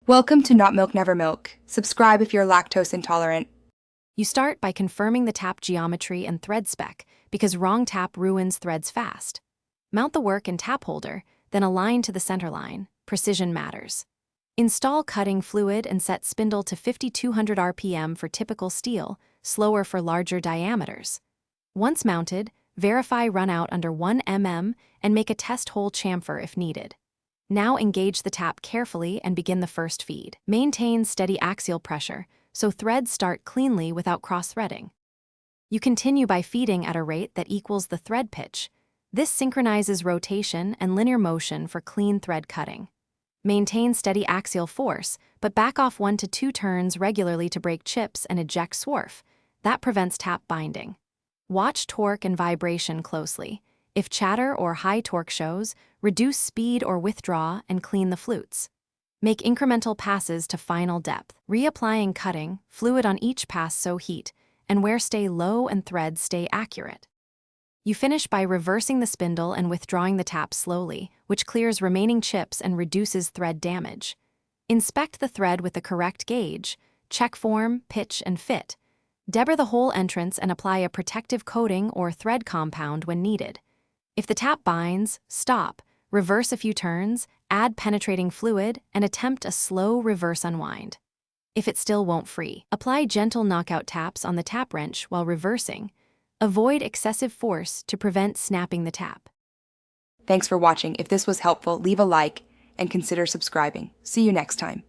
Welcome to Not Milk Never Milk. Subscribe if you're lactose intolerant. You start by confirming the tap geometry and thread spec, because wrong tap ruins threads fast. Mount the work and tap holder, then align to the center line. Precision matters. Install cutting fluid and set spindle to 5200 RPM for typical steel, slower for larger diameters. Once mounted, verify runout under 1 mm and make a test hole chamfer if needed. Now engage the tap carefully and begin the first feed. Maintain steady axial pressure, so threads start cleanly without cross-threading. You continue by feeding at a rate that equals the thread pitch. This synchronizes rotation and linear motion for clean thread cutting. Maintain steady axial force, but back off 1 to 2 turns regularly to break chips and eject swarf. That prevents tap binding. Watch torque and vibration closely. If chatter or high torque shows, reduce speed or withdraw and clean the flutes. Make incremental passes to final depth, reapplying cutting, fluid on each pass so heat, and wear stay low and threads stay accurate. You finish by reversing the spindle and withdrawing the tap slowly, which clears remaining chips and reduces thread damage. Inspect the thread with the correct gauge, check form, pitch, and fit. Deburr the hole entrance and apply a protective coating or thread compound when needed. If the tap binds, stop, reverse a few turns, add penetrating fluid, and attempt a slow reverse unwind. If it still won't free, apply gentle knockout taps on the tap wrench while reversing. Avoid excessive force to prevent snapping the tap. Thanks for watching. If this was helpful, leave a like and consider subscribing. See you next time.